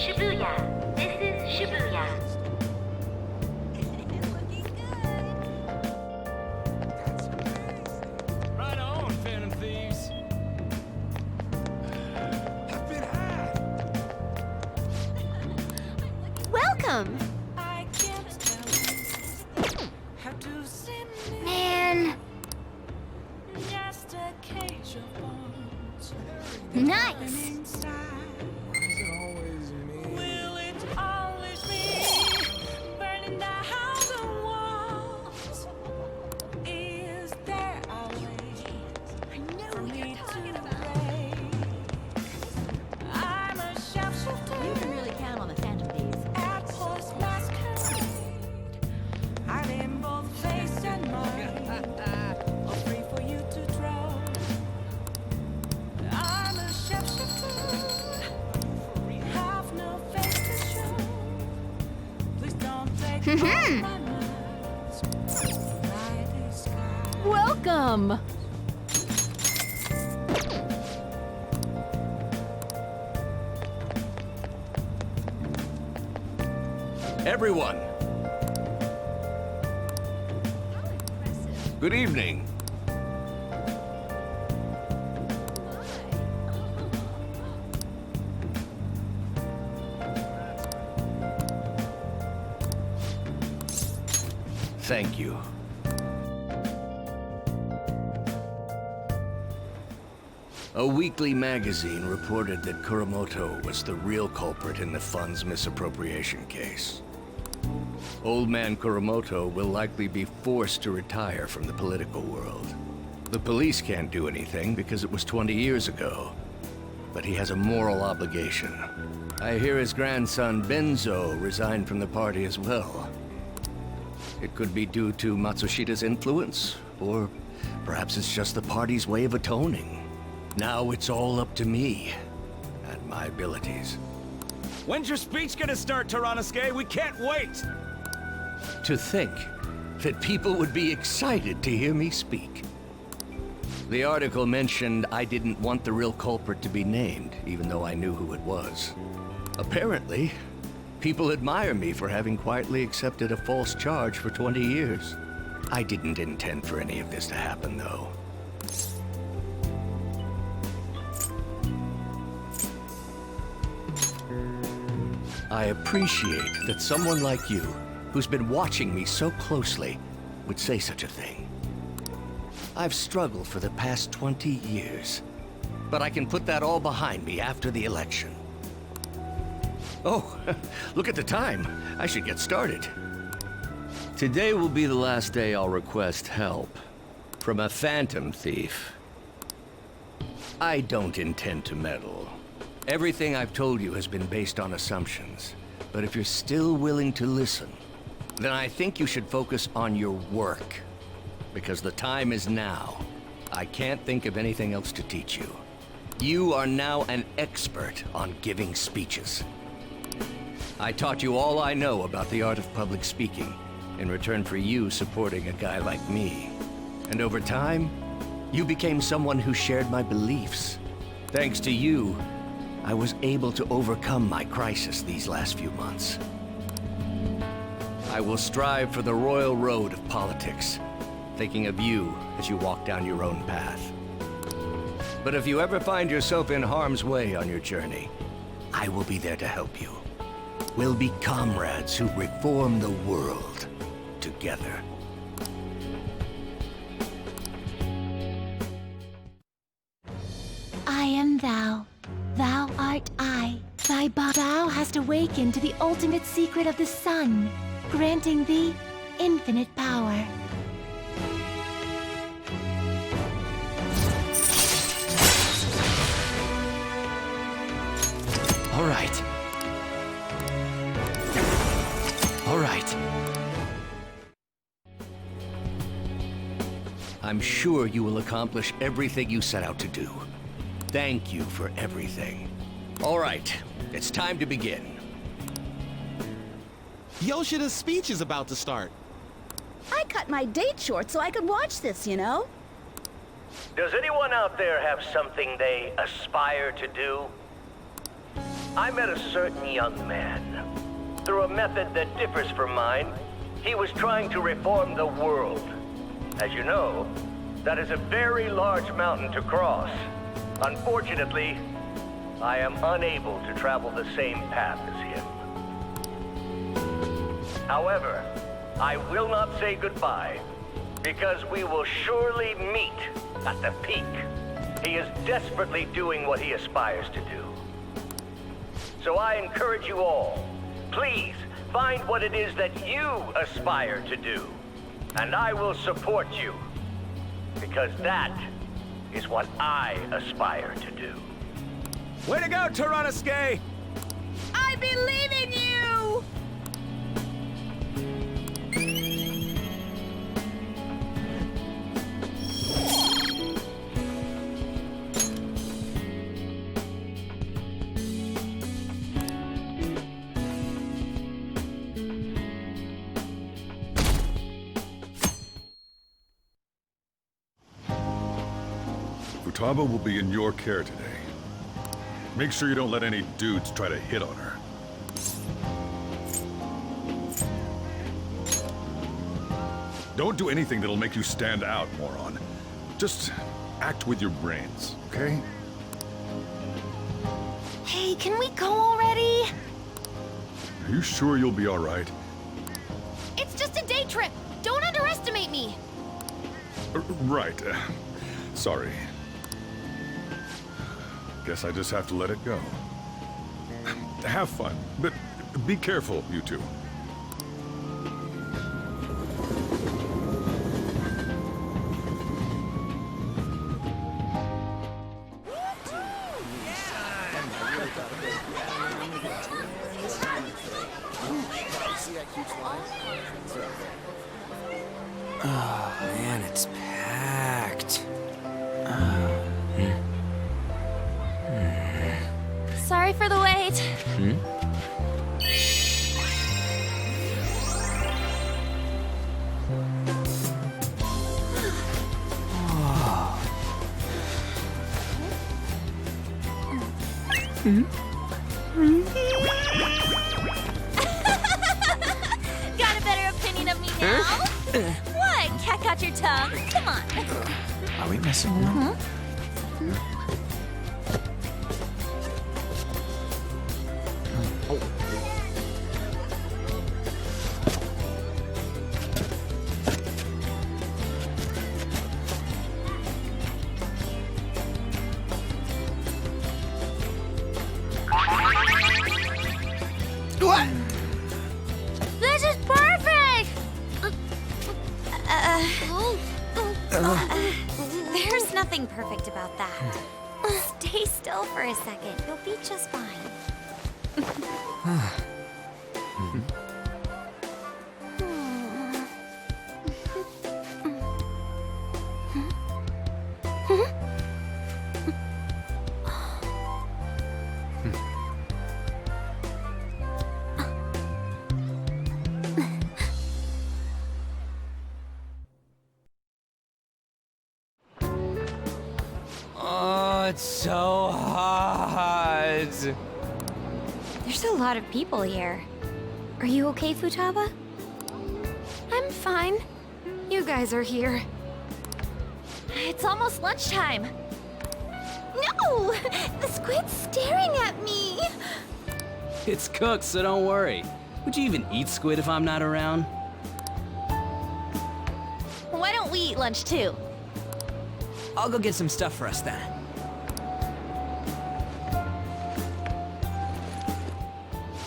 Shibuya. This is Shibuya. Right on, Phantom Thieves. I've been had. Welcome! Man. Nice! Welcome! Everyone! Good evening. Thank you. A weekly magazine reported that Kuramoto was the real culprit in the fund's misappropriation case. Old man Kuramoto will likely be forced to retire from the political world. The police can't do anything because it was 20 years ago, but he has a moral obligation. I hear his grandson Benzo resigned from the party as well. It could be due to Matsushida's influence, or perhaps it's just the party's way of atoning. Now it's all up to me and my abilities. When's your speech gonna start, Teranosuke? We can't wait! To think that people would be excited to hear me speak. The article mentioned I didn't want the real culprit to be named, even though I knew who it was. Apparently, people admire me for having quietly accepted a false charge for 20 years. I didn't intend for any of this to happen, though. I appreciate that someone like you, who's been watching me so closely, would say such a thing. I've struggled for the past 20 years, but I can put that all behind me after the election. Oh, look at the time. I should get started. Today will be the last day I'll request help from a phantom thief. I don't intend to meddle. Everything I've told you has been based on assumptions, but if you're still willing to listen, then I think you should focus on your work, because the time is now. I can't think of anything else to teach you. You are now an expert on giving speeches. I taught you all I know about the art of public speaking, in return for you supporting a guy like me. And over time, you became someone who shared my beliefs. Thanks to you, I was able to overcome my crisis these last few months. I will strive for the royal road of politics, thinking of you as you walk down your own path. But if you ever find yourself in harm's way on your journey, I will be there to help you. We'll be comrades who reform the world together. I am thou. Thou art I. Thy thou hast awakened to the ultimate secret of the sun, granting thee infinite power. All right. All right. I'm sure you will accomplish everything you set out to do. Thank you for everything. All right, it's time to begin. Yoshida's speech is about to start. I cut my date short so I could watch this, you know? Does anyone out there have something they aspire to do? I met a certain young man. Through a method that differs from mine, he was trying to reform the world. As you know, that is a very large mountain to cross. Unfortunately, I am unable to travel the same path as him. However, I will not say goodbye, because we will surely meet at the peak. He is desperately doing what he aspires to do. So I encourage you all, please find what it is that you aspire to do, and I will support you, because that is what I aspire to do. Way to go, Tyrannosuke! I believe in you! Futaba will be in your care today. Make sure you don't let any dudes try to hit on her. Don't do anything that'll make you stand out, moron. Just act with your brains, okay? Hey, can we go already? Are you sure you'll be all right? It's just a day trip. Don't underestimate me. Right. Sorry. Guess I just have to let it go. Have fun, but be careful, you two. Oh, man, it's packed. Sorry for the wait. Got a better opinion of me now? What? Cat got your tongue? Come on. Are we messing around? What? This is perfect! There's nothing perfect about that. Stay still for a second. You'll be just fine. Oh, it's so hot. There's a lot of people here. Are you okay, Futaba? I'm fine. You guys are here. It's almost lunchtime. No! The squid's staring at me! It's cooked, so don't worry. Would you even eat squid if I'm not around? Why don't we eat lunch too? I'll go get some stuff for us then.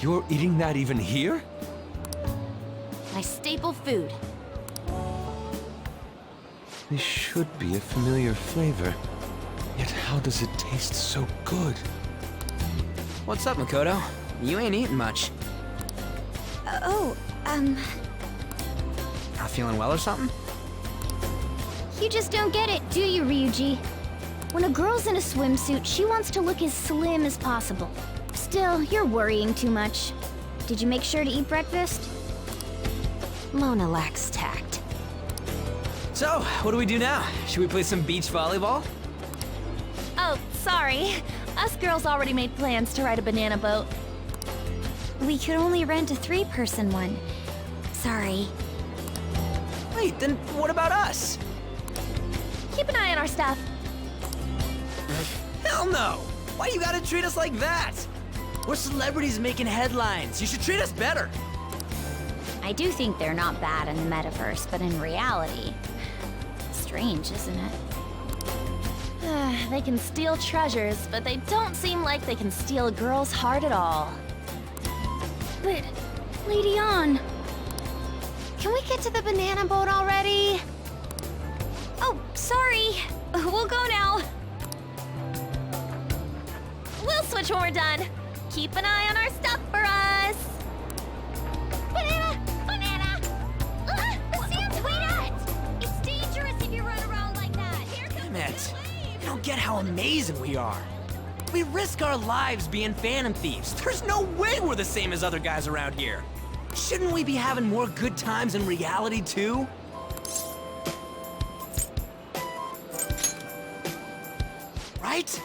You're eating that even here? My staple food. This should be a familiar flavor. Yet how does it taste so good? What's up, Makoto? You ain't eating much. Not feeling well or something? You just don't get it, do you, Ryuji? When a girl's in a swimsuit, she wants to look as slim as possible. Still, you're worrying too much. Did you make sure to eat breakfast? Mona lacks tact. So, what do we do now? Should we play some beach volleyball? Oh, sorry. Us girls already made plans to ride a banana boat. We could only rent a 3-person one. Sorry. Wait, then what about us? Keep an eye on our stuff. Hell no! Why you gotta treat us like that? We're celebrities making headlines. You should treat us better. I do think they're not bad in the metaverse, but in reality... Strange, isn't it? They can steal treasures, but they don't seem like they can steal a girl's heart at all. But, Lady On... Can we get to the banana boat already? Oh, sorry. We'll go now. We'll switch when we're done. Keep an eye on our stuff for us. Banana! Banana! Sam's wait! It's dangerous if you run around like that. Here comes Damn it. I don't get how amazing we are. We risk our lives being phantom thieves. There's no way we're the same as other guys around here. Shouldn't we be having more good times in reality, too? Right?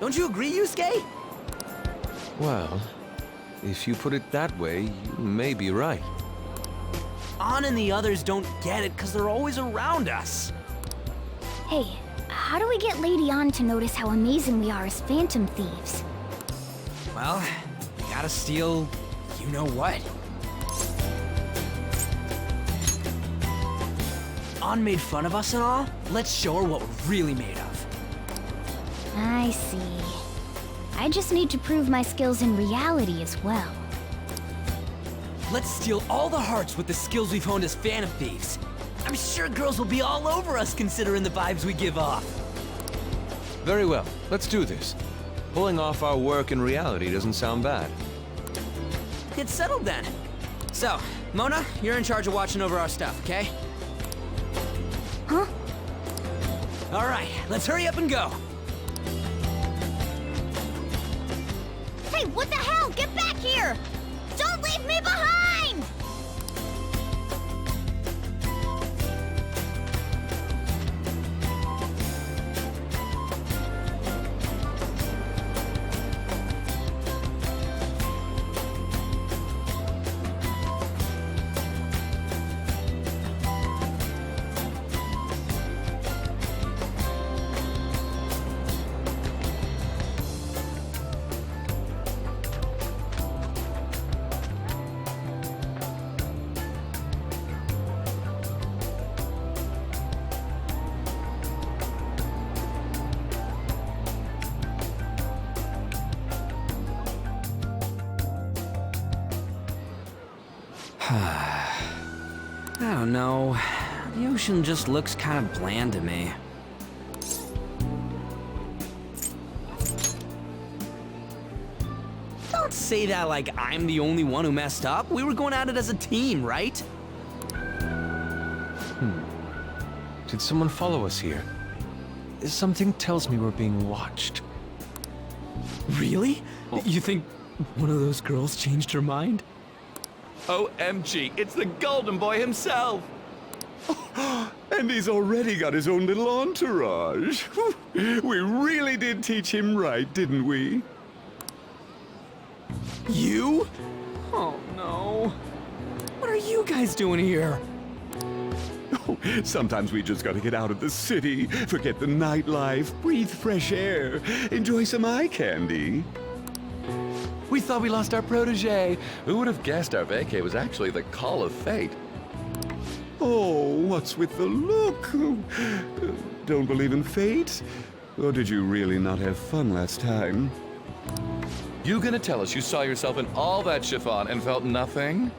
Don't you agree, Yusuke? Well, if you put it that way, you may be right. On and the others don't get it because they're always around us. Hey, how do we get Lady On to notice how amazing we are as phantom thieves? Well, we gotta steal you know what. On made fun of us and all? Let's show her what we're really made of. I see. I just need to prove my skills in reality as well. Let's steal all the hearts with the skills we've honed as phantom thieves. I'm sure girls will be all over us considering the vibes we give off. Very well, let's do this. Pulling off our work in reality doesn't sound bad. Get settled then. So, Mona, you're in charge of watching over our stuff, okay? Huh? All right, let's hurry up and go. Hey, what the hell? Get back here! Don't leave me behind! I don't know. The ocean just looks kind of bland to me. Don't say that like I'm the only one who messed up. We were going at it as a team, right? Did someone follow us here? Something tells me we're being watched. Really? You think one of those girls changed her mind? OMG, it's the Golden Boy himself! And he's already got his own little entourage. We really did teach him right, didn't we? You? Oh no. What are you guys doing here? Oh, sometimes we just gotta get out of the city, forget the nightlife, breathe fresh air, enjoy some eye candy. We thought we lost our protege. Who would have guessed our vacay was actually the call of fate? Oh, what's with the look? Don't believe in fate? Or did you really not have fun last time? You gonna tell us you saw yourself in all that chiffon and felt nothing?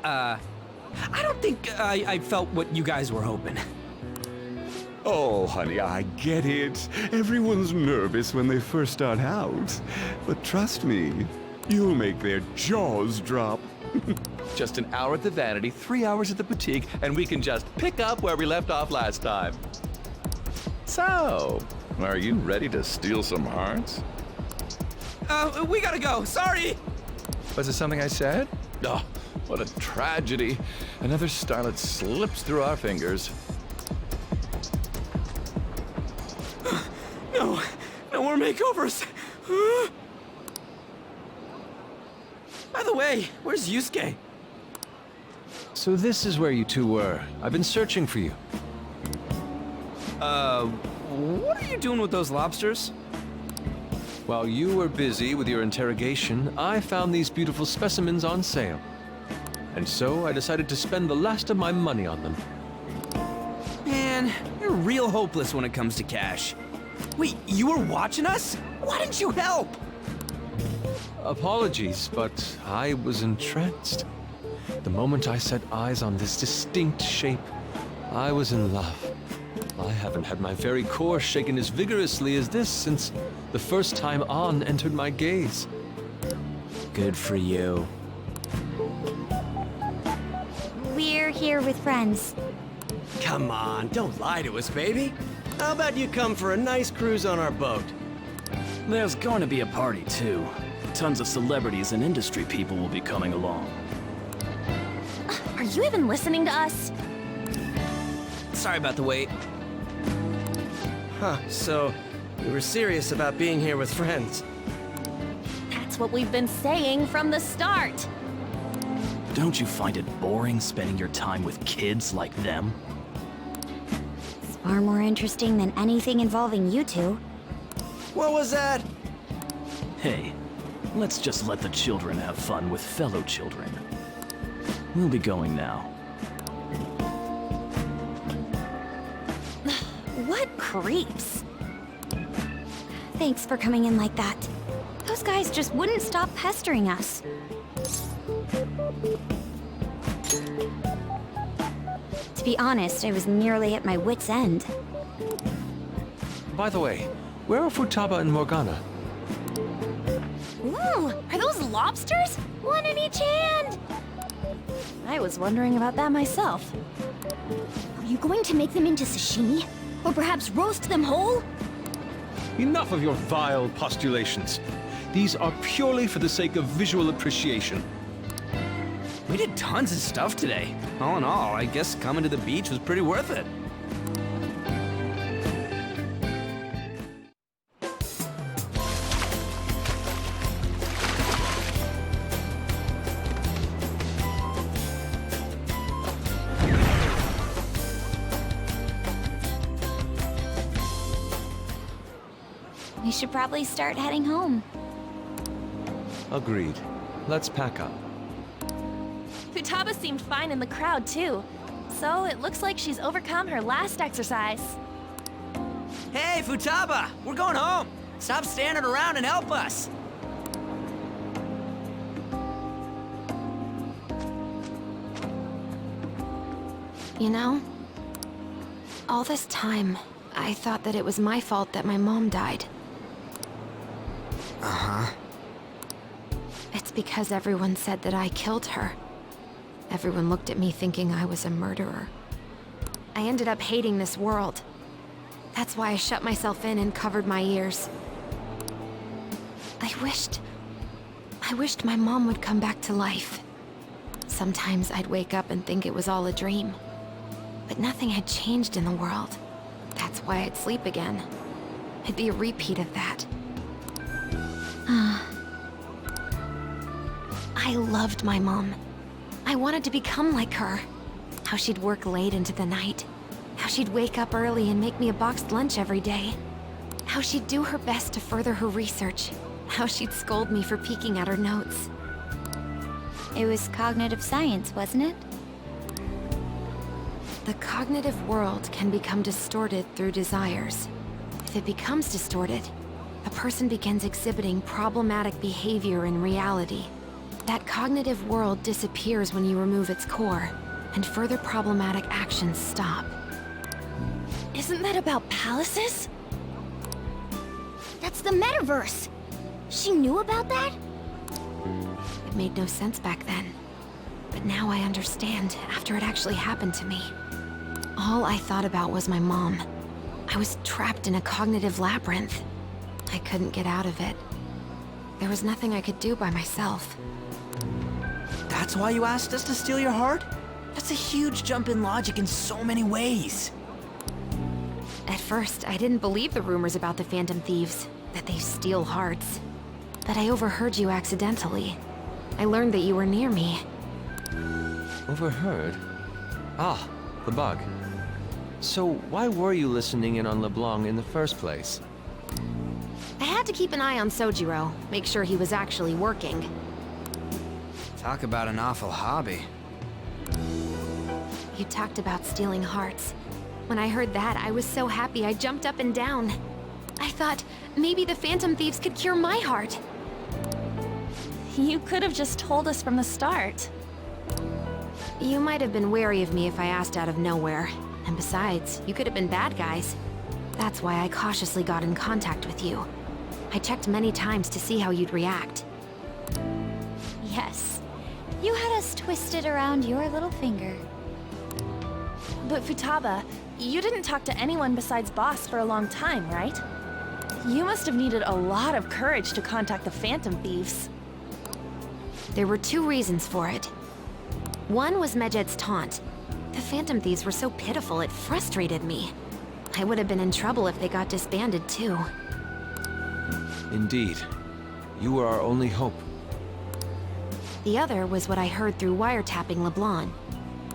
I don't think I felt what you guys were hoping. Oh, honey, I get it. Everyone's nervous when they first start out. But trust me, you'll make their jaws drop. Just an hour at the Vanity, 3 hours at the boutique, and we can just pick up where we left off last time. So, are you ready to steal some hearts? We gotta go. Sorry. Was it something I said? Oh, what a tragedy. Another starlet slips through our fingers. No, no more makeovers. By the way, where's Yusuke? So this is where you two were. I've been searching for you. What are you doing with those lobsters? While you were busy with your interrogation, I found these beautiful specimens on sale. And so I decided to spend the last of my money on them. Man, you're real hopeless when it comes to cash. Wait, you were watching us? Why didn't you help? Apologies, but I was entranced. The moment I set eyes on this distinct shape, I was in love. I haven't had my very core shaken as vigorously as this since the first time On entered my gaze. Good for you. We're here with friends. Come on, don't lie to us, baby. How about you come for a nice cruise on our boat? There's going to be a party, too. Tons of celebrities and industry people will be coming along. Are you even listening to us? Sorry about the wait. Huh, so you were serious about being here with friends. That's what we've been saying from the start. Don't you find it boring spending your time with kids like them? It's far more interesting than anything involving you two. What was that? Hey, let's just let the children have fun with fellow children. We'll be going now. What creeps? Thanks for coming in like that. Those guys just wouldn't stop pestering us. To be honest, I was nearly at my wit's end. By the way, where are Futaba and Morgana? Ooh, are those lobsters? One in each hand. I was wondering about that myself. Are you going to make them into sashimi? Or perhaps roast them whole? Enough of your vile postulations. These are purely for the sake of visual appreciation. We did tons of stuff today. All in all, I guess coming to the beach was pretty worth it. We should probably start heading home. Agreed. Let's pack up. Futaba seemed fine in the crowd, too. So it looks like she's overcome her last exercise. Hey, Futaba! We're going home! Stop standing around and help us! You know, all this time, I thought that it was my fault that my mom died. Uh-huh. It's because everyone said that I killed her. Everyone looked at me thinking I was a murderer. I ended up hating this world. That's why I shut myself in and covered my ears. I wished my mom would come back to life. Sometimes I'd wake up and think it was all a dream. But nothing had changed in the world. That's why I'd sleep again. It'd be a repeat of that. I loved my mom. I wanted to become like her. How she'd work late into the night. How she'd wake up early and make me a boxed lunch every day. How she'd do her best to further her research. How she'd scold me for peeking at her notes. It was cognitive science, wasn't it? The cognitive world can become distorted through desires. If it becomes distorted, a person begins exhibiting problematic behavior in reality. That cognitive world disappears when you remove its core, and further problematic actions stop. Isn't that about palaces? That's the metaverse! She knew about that? It made no sense back then. But now I understand, after it actually happened to me. All I thought about was my mom. I was trapped in a cognitive labyrinth. I couldn't get out of it. There was nothing I could do by myself. That's why you asked us to steal your heart? That's a huge jump in logic in so many ways. At first, I didn't believe the rumors about the Phantom Thieves, that they steal hearts. But I overheard you accidentally. I learned that you were near me. Overheard? Ah, the bug. So why were you listening in on LeBlanc in the first place? I had to keep an eye on Sojiro, make sure he was actually working. Talk about an awful hobby. You talked about stealing hearts. When I heard that, I was so happy I jumped up and down. I thought maybe the Phantom Thieves could cure my heart. You could have just told us from the start. You might have been wary of me if I asked out of nowhere. And besides, you could have been bad guys. That's why I cautiously got in contact with you. I checked many times to see how you'd react. Yes. You had us twisted around your little finger. But Futaba, you didn't talk to anyone besides Boss for a long time, right? You must have needed a lot of courage to contact the Phantom Thieves. There were 2 reasons for it. One was Medjed's taunt. The Phantom Thieves were so pitiful it frustrated me. I would have been in trouble if they got disbanded too. Indeed. You were our only hope. The other was what I heard through wiretapping LeBlanc.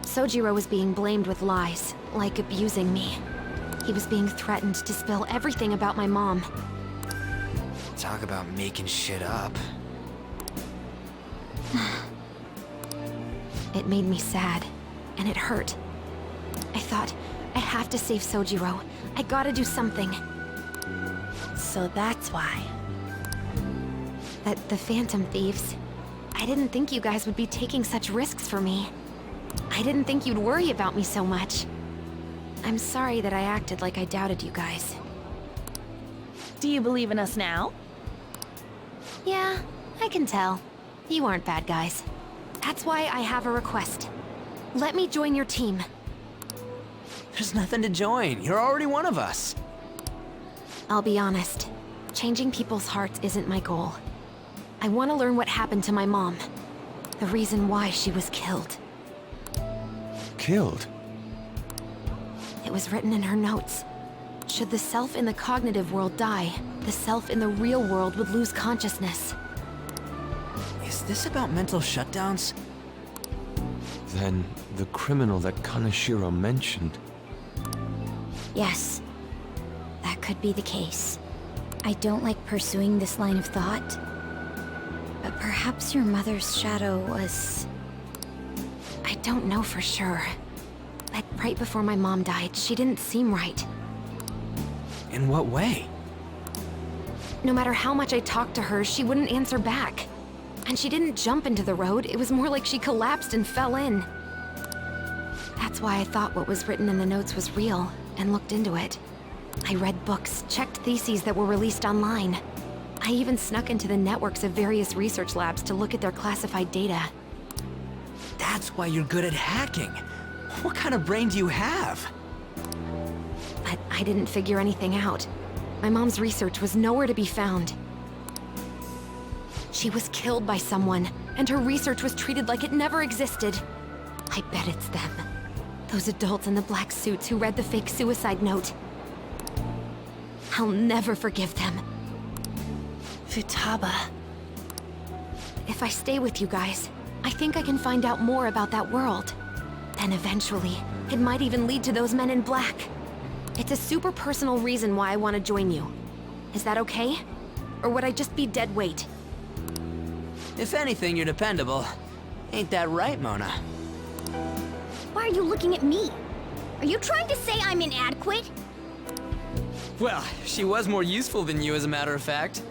Sojiro was being blamed with lies, like abusing me. He was being threatened to spill everything about my mom. Talk about making shit up. It made me sad, and it hurt. I thought, I have to save Sojiro. I gotta do something. So that's why. That the Phantom Thieves. I didn't think you guys would be taking such risks for me. I didn't think you'd worry about me so much. I'm sorry that I acted like I doubted you guys. Do you believe in us now? Yeah, I can tell. You aren't bad guys. That's why I have a request. Let me join your team. There's nothing to join. You're already one of us. I'll be honest. Changing people's hearts isn't my goal. I want to learn what happened to my mom. The reason why she was killed. Killed? It was written in her notes. Should the self in the cognitive world die, the self in the real world would lose consciousness. Is this about mental shutdowns? Then the criminal that Kaneshiro mentioned. Yes. That could be the case. I don't like pursuing this line of thought. But perhaps your mother's shadow was... I don't know for sure. But right before my mom died, she didn't seem right. In what way? No matter how much I talked to her, she wouldn't answer back. And she didn't jump into the road, it was more like she collapsed and fell in. That's why I thought what was written in the notes was real, and looked into it. I read books, checked theses that were released online. I even snuck into the networks of various research labs to look at their classified data. That's why you're good at hacking. What kind of brain do you have? But I didn't figure anything out. My mom's research was nowhere to be found. She was killed by someone, and her research was treated like it never existed. I bet it's them. Those adults in the black suits who read the fake suicide note. I'll never forgive them. Futaba. If I stay with you guys, I think I can find out more about that world. And eventually, it might even lead to those men in black. It's a super personal reason why I want to join you. Is that okay? Or would I just be dead weight? If anything, you're dependable. Ain't that right, Mona? Why are you looking at me? Are you trying to say I'm inadequate? Well, she was more useful than you, as a matter of fact.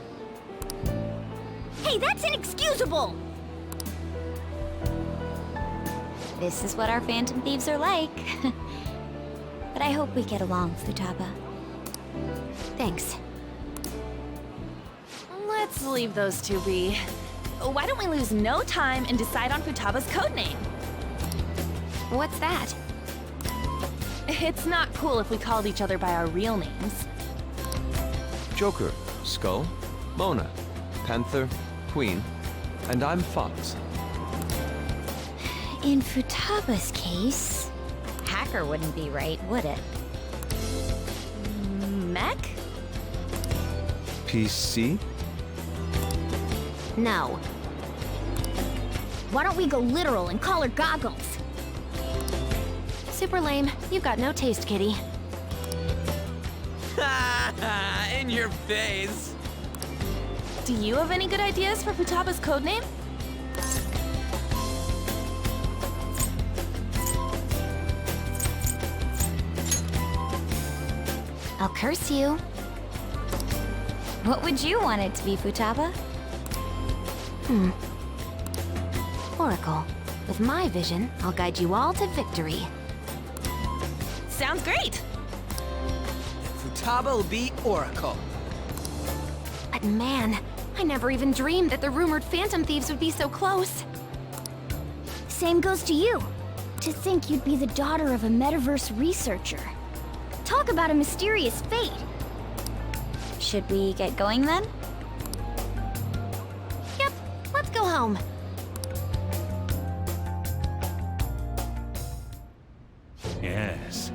Hey, that's inexcusable! This is what our Phantom Thieves are like. But I hope we get along, Futaba. Thanks. Let's leave those two be. Why don't we lose no time and decide on Futaba's codename? What's that? It's not cool if we called each other by our real names. Joker, Skull, Mona, Panther, Queen, and I'm Fox. In Futaba's case... Hacker wouldn't be right, would it? Mech? PC? No. Why don't we go literal and call her goggles? Super lame. You've got no taste, kitty. In your face. Do you have any good ideas for Futaba's codename? I'll curse you. What would you want it to be, Futaba? Oracle. With my vision, I'll guide you all to victory. Sounds great! Futaba will be Oracle. But man, I never even dreamed that the rumored Phantom Thieves would be so close. Same goes to you. To think you'd be the daughter of a metaverse researcher. Talk about a mysterious fate. Should we get going then? Yep, let's go home. Yes.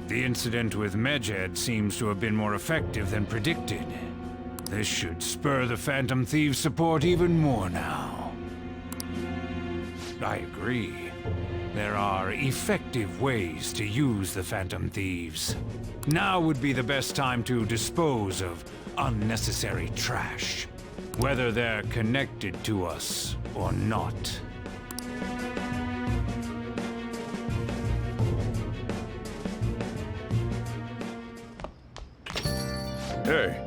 The incident with Medjed seems to have been more effective than predicted. This should spur the Phantom Thieves' support even more now. I agree. There are effective ways to use the Phantom Thieves. Now would be the best time to dispose of unnecessary trash, whether they're connected to us or not. Hey.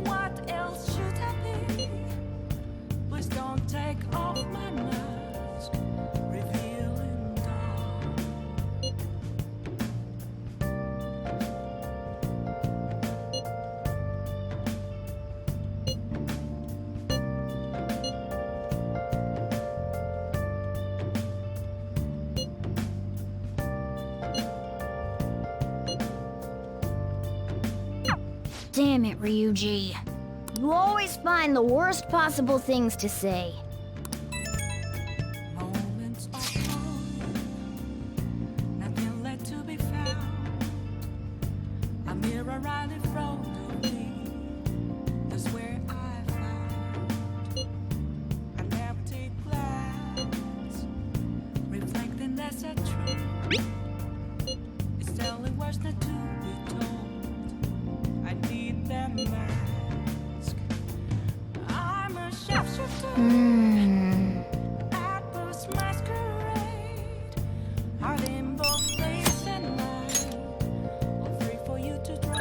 What else should I be? Please don't take off my mask, revealing dark. Damn it, Ryuji. You always find the worst possible things to say. Moments are gone, nothing left to be found. A mirror right in front of me, that's where I found an empty glass, reflecting that's a truth. It's telling words not to be told. I need that mask. I'm a sharpshooter. At this masquerade, hiding both face and mind, all free for you to draw.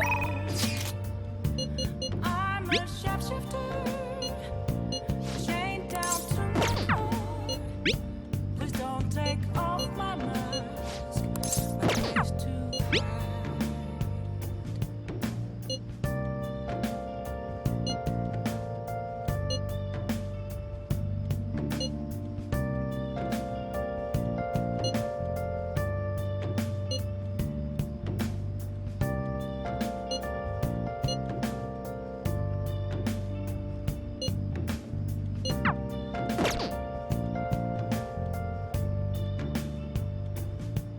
I'm a sharpshooter.